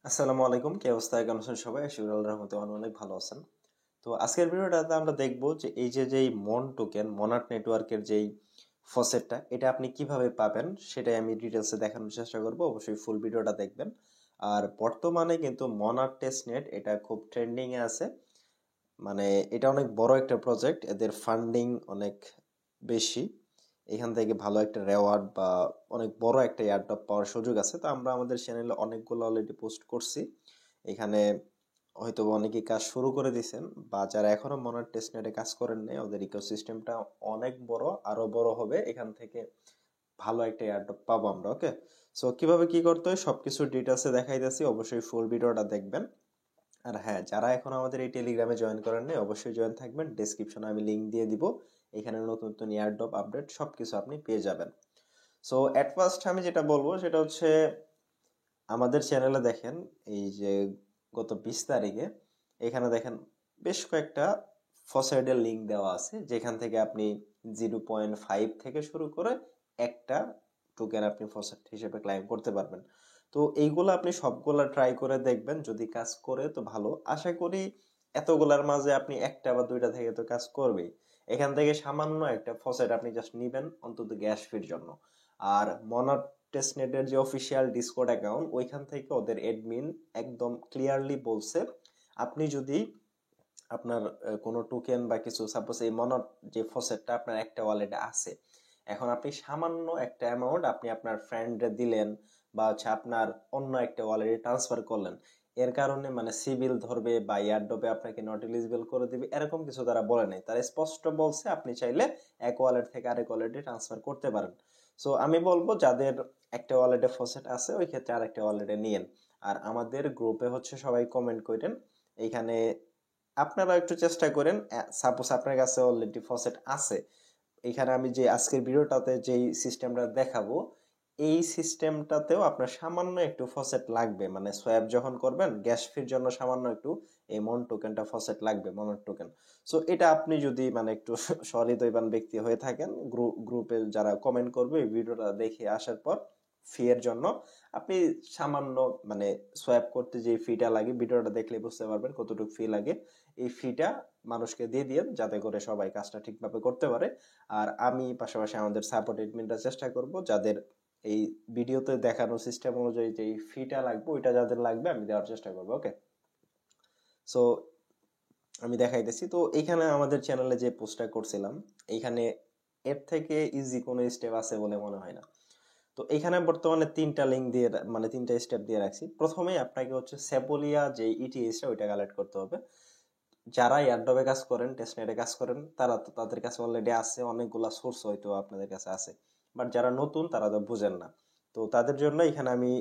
আসসালামু আলাইকুম, কি অবস্থা? কেমন আছেন সবাই? শিউরাল রহমতে অনেক ভালো আছেন। তো আজকের ভিডিওটাতে আমরা দেখবো যে এই যেই মন টোকেন মনাট নেটওয়ার্কের যেই ফসেটটা, এটা আপনি কিভাবে পাবেন সেটাই আমি ডিটেলসে দেখানোর চেষ্টা করব। অবশ্যই ফুল ভিডিওটা দেখবেন। আর বর্তমানে কিন্তু মনাট টেস্টনেট এটা খুব ট্রেন্ডিং এ আছে। মানে এটা অনেক বড় একটা প্রজেক্ট, এদের ফান্ডিং অনেক বেশি। এখান থেকে ভালো একটা রেওয়ার্ড বা অনেক বড় একটা এয়ারড্রপ পাওয়ার সুযোগ আছে। তো আমরা আমাদের চ্যানেলে অনেকগুলো অলরেডি পোস্ট করছি। এখানে হয়তো অনেকেই কাজ শুরু করে দিয়েছেন, বা যারা এখনো মনার টেস্টনেটে কাজ করেন নাই, ওদের ইকোসিস্টেমটা অনেক বড়, আরো বড় হবে। এখান থেকে ভালো একটা এয়ারড্রপ পাবো আমরা। ওকে, সো কিভাবে কি করতে হয় সবকিছু ডিটেলসে দেখাই দিচ্ছি, অবশ্যই ফুল ভিডিওটা দেখবেন। আর হ্যাঁ, যারা এখন আমাদের এই টেলিগ্রামে জয়েন করেন নাই, অবশ্যই জয়েন থাকবেন। ডেসক্রিপশনে আমি লিংক দিয়ে দিব। এখানে নতুন নতুন এয়ারড্রপ আপডেট সবকিছু আপনি পেয়ে যাবেন। সো এট ফার্স্ট আমি যেটা বলবো সেটা হচ্ছে, আমাদের চ্যানেলে দেখেন এই যে গত 20 তারিখে এখানে দেখেন বেশ কয়েকটা ফসেটের লিঙ্ক দেওয়া আছে, যেখান থেকে আপনি 0.5 থেকে শুরু করে একটা টোকেন আপনি ফসেট হিসেবে ক্লাইম করতে পারবেন। তো এইগুলো আপনি সবগুলা ট্রাই করে দেখবেন, যদি কাজ করে তো ভালো। আশা করি এতগুলার মাঝে আপনি একটা বা দুইটা থেকে তো কাজ করবেই। এখান থেকে সামান্য একটা ফসেট আপনি জাস্ট নিবেন অন্তত গ্যাস ফির জন্য। আর মনার টেস্টনেটের যে অফিসিয়াল ডিসকর্ড অ্যাকাউন্ট, ওইখান থেকে ওদের এডমিন একদম ক্লিয়ারলি বলছে, আপনি যদি আপনার কোনো টোকেন বা কিছু, সাপোজ এই মনার যে ফসেটটা আপনার একটা ওয়ালেটে আছে, এখন আপনি সামান্য একটা অ্যামাউন্ট আপনি আপনার ফ্রেন্ডে দিলেন, বা হচ্ছে আপনার অন্য একটা ওয়ালেটে ট্রান্সফার করলেন, এর কারণে মানে সিবিল ধরবে বা এয়ারড্রপে আপনাকে নট এলিজিবল করে দিবে, এরকম কিছু তারা বলে নাই। তারা স্পষ্ট বলছে আপনি চাইলে এক ওয়ালেট থেকে আরেক ওয়ালেটে ট্রান্সফার করতে পারেন। সো আমি বলবো যাদের একটা ওয়ালেটে ফসেট আছে, ওই ক্ষেত্রে আরেকটা ওয়ালেটে নিয়েন। আর আমাদের গ্রুপে হচ্ছে সবাই কমেন্ট করেন। এইখানে আপনারা একটু চেষ্টা করেন, সাপোজ আপনার কাছে অলরেডি ফসেট আছে, এখানে আমি যে আজকের ভিডিওটাতে যেই সিস্টেমটা দেখাবো, এই সিস্টেমটাতেও আপনার সামান্য একটু ফসেট লাগবে। মানে সোয়াপ যখন করবেন গ্যাস ফির জন্য সামান্য একটু এই মন টোকেনটা ফসেট লাগবে, মনের টোকেন। সো এটা আপনি যদি মানে একটু সহৃদয়বান ব্যক্তি হয়ে থাকেন, গ্রুপে যারা কমেন্ট করবে এই ভিডিওটা দেখে আসার পর ফি এর জন্য আপনি সামান্য মানে সোয়াপ করতে যে ফিটা লাগে, ভিডিওটা দেখলে বুঝতে পারবেন কতটুকু ফি লাগে। এই ফিটা মানুষকে দিয়ে দিন, যাতে করে সবাই কাজটা ঠিকভাবে করতে পারে। আর আমি পাশাপাশি আমাদের সাপোর্ট এডমিনরা চেষ্টা করব যাদের এই ভিডিওতে দেখানো সিস্টেম অনুযায়ী যে ফিটা লাগবে, ওইটা যাদের লাগবে আমি দেওয়ার চেষ্টা করবো। ওকে, সো আমি দেখাইতেছি। তো এইখানে আমাদের চ্যানেলে যে পোস্টটা করছিলাম, এইখানে এর থেকে ইজি কোনো স্টেপ আছে বলে মনে হয় না। তো এখানে বর্তমানে তিনটা লিঙ্ক দিয়ে মানে তিনটা স্টেপ দিয়ে রাখছি। প্রথমেই আপনাকে হচ্ছে সেপোলিয়া যে ইটিএসটা ওইটা কালেক্ট করতে হবে। যারা এয়ারড্রপে কাজ করেন, টেস্টনেটে কাজ করেন, তারা তো তাদের কাছে অলরেডি আছে, অনেকগুলা সোর্স হয়তো আপনাদের কাছে আছে। বাট যারা নতুন তারা তো বুঝেন না। তো তাদের জন্য এখানে আমি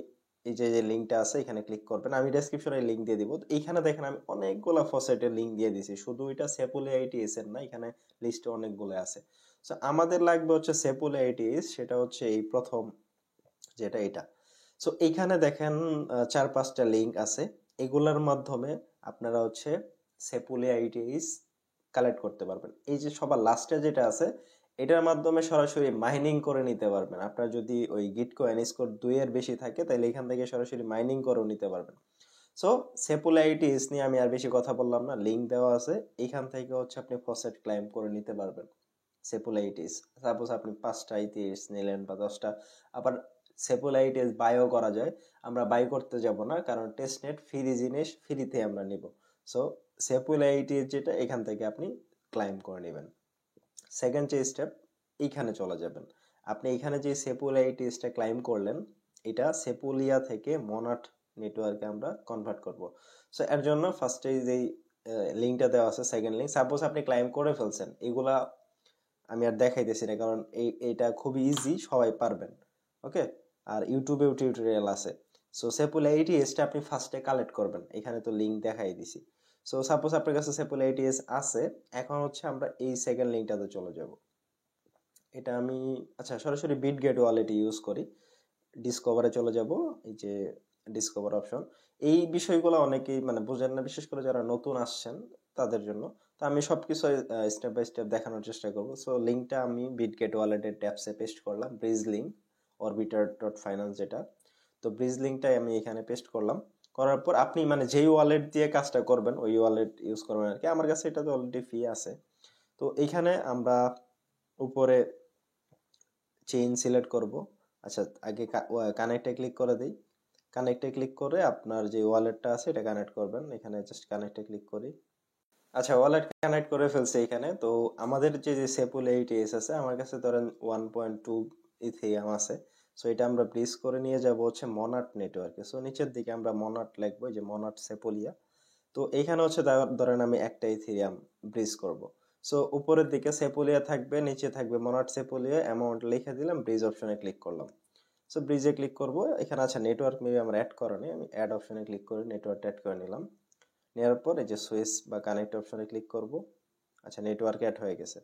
এই যে লিঙ্কটা আছে এখানে ক্লিক করবেন, আমি ডেসক্রিপশনে লিঙ্ক দিয়ে দিব। তো এইখানে দেখেন আমি অনেকগুলা ফসেটের লিঙ্ক দিয়ে দিছি, শুধু এটা সেপুল আইটিএস এর না, এখানে লিস্টে অনেকগুলো আছে। সো আমাদের লাগবে হচ্ছে সেপুল আইটিএস, সেটা হচ্ছে এই প্রথম যেটা এটা। সো এইখানে দেখেন 4-5টা লিঙ্ক আছে, এগুলার মাধ্যমে আপনারা হচ্ছে সেপুলে আইটিএস কালেক্ট করতে পারবেন। এই যে সবার লাস্টে যেটা আছে, এটার মাধ্যমে সরাসরি মাইনিং করে নিতে পারবেন। আপনার যদি ওই গিটকয়েন স্কোর 2 এর বেশি থাকে, তাহলে এখান থেকে সরাসরি মাইনিং করেও নিতে পারবেন। সো সেপুল আইটিএস নিয়ে আমি আর বেশি কথা বললাম না, লিঙ্ক দেওয়া আছে, এখান থেকে হচ্ছে আপনি ফসেট ক্লাইম করে নিতে পারবেন। সেপুল আইটিএস, সাপোজ আপনি 5টা আইটিএস নিলেন বা 10টা। আবার সেপুল আইটিএস বাইও করা যায়, আমরা বাই করতে যাব না, কারণ টেস্টনেট ফ্রি জিনিস, ফ্রিতে আমরা নিব। সো সেপুল আইটিএস যেটা, এখান থেকে আপনি ক্লাইম করে নেবেন। সেকেন্ড যে স্টেপ, এইখানে চলে যাবেন। আপনি এখানে যে সেপুল আইটিএসটা ক্লাইম করলেন, এটা সেপুলিয়া থেকে মনাট নেটওয়ার্কে আমরা কনভার্ট করব। সো এর জন্য ফার্স্টে যেই লিঙ্কটা দেওয়া আছে, সেকেন্ড লিঙ্ক, সাপোজ আপনি ক্লাইম করে ফেলছেন, এগুলা আমি আর দেখাইতেছি না, কারণ এইটা খুবই ইজি, সবাই পারবেন। ওকে, আর ইউটিউবেও টিউটোরিয়াল আছে। সো সেপুল এইটিএসটা আপনি ফার্স্টে কালেক্ট করবেন, এখানে তো লিঙ্ক দেখাই দিছি। সো সাপোজ আপনার কাছে সেপুল এইটিএস আছে, এখন হচ্ছে আমরা এই সেকেন্ড লিঙ্কটাতে চলে যাব। এটা আমি আচ্ছা সরাসরি বিটগেট ওয়ালেট ইউজ করি। ডিসকভারে চলে যাব, এই যে ডিসকভার অপশন। এই বিষয়গুলো অনেকেই মানে বুঝেন না, বিশেষ করে যারা নতুন আসছেন তাদের জন্য। তো আমি সবকিছু স্টেপ বাই স্টেপ দেখানোর চেষ্টা করব। সো লিঙ্কটা আমি বিটগেট ওয়ালেটের ট্যাবসে পেস্ট করলাম, bridge link orbiter dot finance যেটা। তো ব্রিজ লিঙ্কটাই আমি এখানে পেস্ট করলাম। করার পর আপনি মানে যেই ওয়ালেট দিয়ে কাজটা করবেন ওই ওয়ালেট ইউজ করবেন আর কি। আমার কাছে এটা তো অলরেডি ফ্রি আছে। তো এইখানে আমরা উপরে চেইন সিলেক্ট করব। আচ্ছা, আগে কানেক্টে ক্লিক করে দিই। কানেক্টে ক্লিক করে আপনার যে ওয়ালেটটা আছে এটা কানেক্ট করবেন। এখানে জাস্ট কানেক্টে ক্লিক করি। আচ্ছা, ওয়ালেট কানেক্ট করে ফেলছে এখানে। তো আমাদের যে সেপুল 8s আছে, আমার কাছে ধরেন 1.2 ইথিরিয়াম আছে। সো এটা আমরা ব্রিজ করে নিয়ে যাব হচ্ছে মনাট নেটওয়ার্কে। সো নিচের দিকে আমরা মনাট লিখবো, যে মনাট সেপুলিয়া। তো এইখানে হচ্ছে ধরেন আমি একটা ইথিরিয়াম ব্রিজ করব। সো উপরের দিকে সেপুলিয়া থাকবে, নিচে থাকবে মনাট সেপুলিয়া, অ্যামাউন্ট লিখে দিলাম, ব্রিজ অপশনে ক্লিক করলাম। সো ব্রিজে ক্লিক করব। এখানে আছে নেটওয়ার্ক মেবি আমার অ্যাড করা নেই, আমি অ্যাড অপশনে ক্লিক করে নেটওয়ার্ক অ্যাড করে নিলাম। নেওয়ার পর এই যে সুইচ বা কানেক্ট অপশনে ক্লিক করব। আচ্ছা, নেটওয়ার্ক অ্যাড হয়ে গেছে।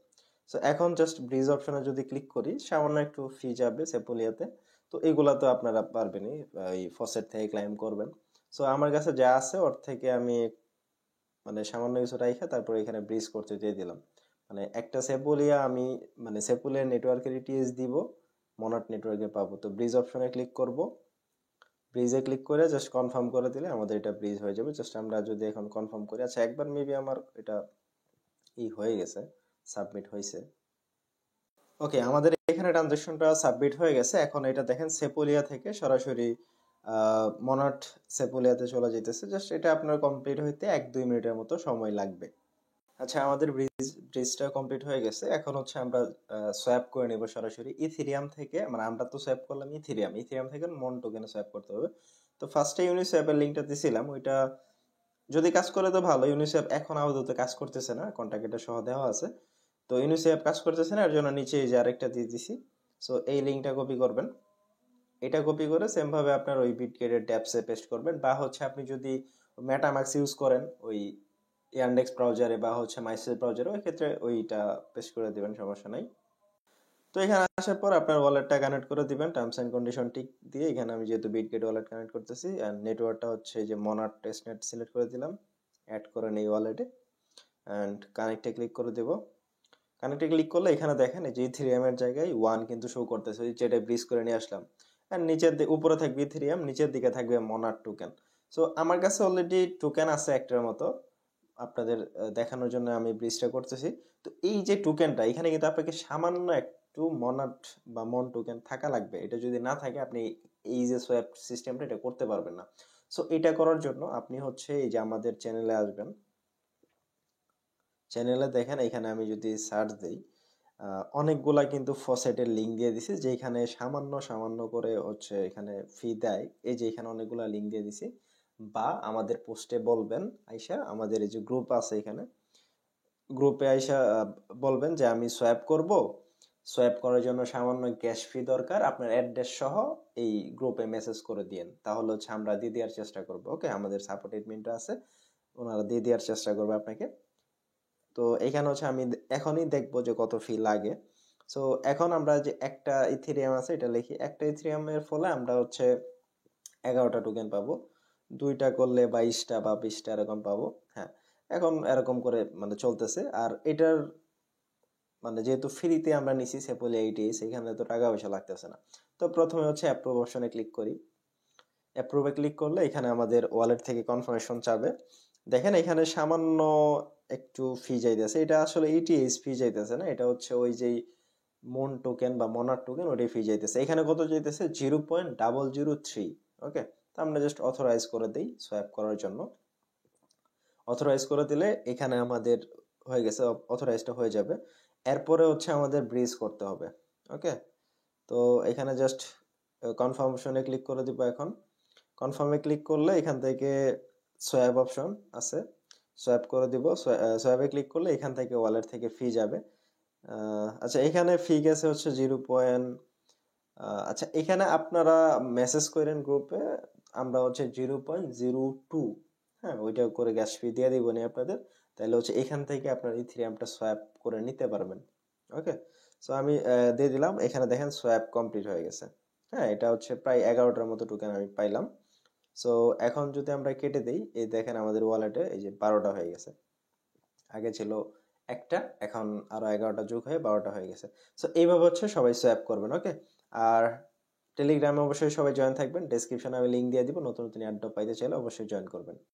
সো এখন জাস্ট ব্রিজ অপশনে যদি ক্লিক করি, সামান্য একটু ফি যাবে সেপুলিয়াতে। তো এগুলা তো আপনারা পারবেনই, এই ফসেট থেকে ক্লাইম করবেন। সো আমার কাছে যা আছে ওর থেকে আমি মানে সামান্য কিছু রাইখা তারপর এখানে ব্রিজ করতে দিয়ে দিলাম। মানে একটা সেপুলিয়া আমি মানে সেপুলিয়া নেটওয়ার্কের ইটিএস দিব, মনাট নেটওয়ার্কে পাবো। তো ব্রিজ অপশনে ক্লিক করব। ব্রিজে ক্লিক করে জাস্ট কনফার্ম করে দিলে আমাদের এটা ব্রিজ হয়ে যাবে। জাস্ট আমরা যদি এখন কনফার্ম করি, আচ্ছা একবার মেবি আমার এটা হয়ে গেছে, সাবমিট হয়েছে। ওকে, আমাদের এখানে ট্রানজাকশনটা সাবমিট হয়ে গেছে। এখন এটা দেখেন সেপুলিয়া থেকে সরাসরি মনাট সেপুলিয়াতে চলে যেতেছে। জাস্ট এটা আপনার কমপ্লিট হইতে 1-2 মিনিটের মতো সময় লাগবে। আচ্ছা, আমাদের ব্রিজটা কমপ্লিট হয়ে গেছে। এখন হচ্ছে আমরা সোয়াপ করে নেব সরাসরি ইথিরিয়াম থেকে। মানে আমরা তো সোয়াপ করলাম ইথিরিয়াম থেকে মন টোকেনে সোয়াপ করতে হবে। তো ফার্স্টে ইউনিসোয়াপের লিঙ্কটা দিছিলাম, ওইটা যদি কাজ করে তো ভালো। ইউনিসেফ এখন আপাতত কাজ করতেছে না, কন্ট্যাক্ট এটা সহ দেওয়া আছে। তো ইউনিসেফ কাজ করতেছে না, এর জন্য নিচে এই যে আরেকটা দিয়ে দিছি। সো এই লিঙ্কটা কপি করবেন। এটা কপি করে সেম ভাবে আপনার ওই বিটগেটের ড্যাপসে পেস্ট করবেন, বা হচ্ছে আপনি যদি মেটামাক্স ইউজ করেন ওই ইয়ান্ডেক্স ব্রাউজারে বা হচ্ছে মাইসেল ব্রাউজারে, ওই ক্ষেত্রে ওইটা পেস্ট করে দিবেন, সমস্যা নাই। তো এখানে আসার পর আপনার ওয়ালেটটা কানেক্ট করে দিবেন, টার্মস এন্ড কন্ডিশন টিক দিয়ে। এখানে আমি যেহেতু বিটগেট ওয়ালেট কানেক্ট করতেছি, এন্ড নেটওয়ার্কটা হচ্ছে যে মনাট টেস্টনেট সিলেক্ট করে দিলাম, অ্যাড করে নেই ওয়ালেটে, অ্যান্ড কানেক্টে ক্লিক করে দেব। কানেক্টে ক্লিক করলে এখানে দেখেন এই যে ইথেরিয়াম এর জায়গায় 1 কিন্তু শো করতেছে, যেটা ব্রিজ করে নিয়ে আসলাম। আর নিচের উপরে থাকবে ইথেরিয়াম, নিচের দিকে থাকবে মনাট টোকেন। সো আমার কাছে অলরেডি টোকেন আছে একটার মতো, আপনাদের দেখানোর জন্য আমি ব্রিজটা করতেছি। তো এই যে টোকেনটা, এখানে কিন্তু আপনাকে সামান্য একটু মনাট বা মন টোকেন থাকা লাগবে। এটা যদি না থাকে আপনি এই যে সোয়াপ সিস্টেমটা এটা করতে পারবেন না। সো এটা করার জন্য আপনি হচ্ছে এই যে আমাদের চ্যানেলে আসবেন। চ্যানেলে দেখেন এখানে আমি যদি সার্চ দিই, অনেকগুলা কিন্তু ফসেটের লিঙ্ক দিয়ে দিছি, যেখানে সামান্য সামান্য করে হচ্ছে এখানে ফি দেয়। এই যে এখানে অনেকগুলা লিঙ্ক দিয়ে দিছি। বা আমাদের পোস্টে বলবেন আইসা, আমাদের এই যে গ্রুপ আছে এখানে, গ্রুপে আইসা বলবেন যে আমি সোয়াপ করব, সোয়াপ করার জন্য সামান্য গ্যাস ফি দরকার, আপনার অ্যাড্রেস সহ এই গ্রুপে মেসেজ করে দিয়েন, তাহলে হচ্ছে আমরা দিয়ে দেওয়ার চেষ্টা করবো। ওকে, আমাদের সাপোর্ট এডমিনটা আছে, ওনারা দিয়ে দেওয়ার চেষ্টা করবে আপনাকে। তো এখানে হচ্ছে আমি এখনই দেখবো যে কত ফি লাগে। সো এখন আমরা যে একটা ইথেরিয়াম আছে এটা লিখি, একটা ইথেরিয়ামের ফলে আমরা হচ্ছে 11টা টোকেন পাবো। 2টা করলে 22টা বা 20টা এরকম পাবো। হ্যাঁ, এখন এরকম করে মানে চলতেছে। আর এটার মানে যেহেতু ফ্রিতে আমরা নিছি সেপল 8s, এখানে তো টাকা পয়সা লাগতেছে না। তো প্রথমে হচ্ছে অ্যাপ্রুভ অপশনে ক্লিক করি। অ্যাপ্রুভে ক্লিক করলে এখানে আমাদের ওয়ালেট থেকে কনফার্মেশন চাবে। দেখেন এখানে সামান্য একটু ফি যাইতেছে, এটা আসলে ইটিএস ফি যাইতেছে না, এটা হচ্ছে ওই যেই মন টোকেন বা মনার টোকেন ওটাই ফি যাইতেছে। এখানে কত যাইতেছে? 0.003। ওকে, তো আমরা জাস্ট অথরাইজ করে দিই সোয়াপ করার জন্য। অথরাইজ করে দিলে এখানে আমাদের হয়ে গেছে, অথরাইজটা হয়ে যাবে। এরপরে হচ্ছে আমাদের ব্রিজ করতে হবে। ওকে, তো এখানে জাস্ট কনফার্মেশনে ক্লিক করে দিব। এখন কনফার্মে ক্লিক করলে এখান থেকে সোয়াপ অপশন আছে, সোয়াপ করে দিব। সোয়াপে ক্লিক করলে এখান থেকে ওয়ালেট থেকে ফি যাবে। আচ্ছা, এখানে ফি গেছে হচ্ছে 0. আচ্ছা, এখানে আপনারা মেসেজ করেন গ্রুপে, আমরা হচ্ছে 0.02, হ্যাঁ ওইটা করে গ্যাস ফি দিয়ে দিব নি আপনাদের। তাহলে হচ্ছে এখান থেকে আপনার ইথেরিয়ামটা সোয়াপ করে নিতে পারবেন। ওকে, সো আমি দিয়ে দিলাম। এখানে দেখেন সোয়াপ কমপ্লিট হয়ে গেছে। হ্যাঁ, এটা হচ্ছে প্রায় 11টার মতো টোকেন আমি পাইলাম। সো এখন যদি আমরা কেটে দিই, এই দেখেন আমাদের ওয়ালেটে এই যে 12টা হয়ে গেছে। আগে ছিল একটা, এখন আরো 11টা যোগ হয়ে 12টা হয়ে গেছে। সো এইভাবে হচ্ছে সবাই সোয়াপ করবেন। ওকে, আর টেলিগ্রামে অবশ্যই সবাই জয়েন থাকবেন, ডেসক্রিপশনে আমি লিঙ্ক দিয়ে দিব, নতুন নতুন অ্যাড পাইতে চাইলে অবশ্যই জয়েন করবেন।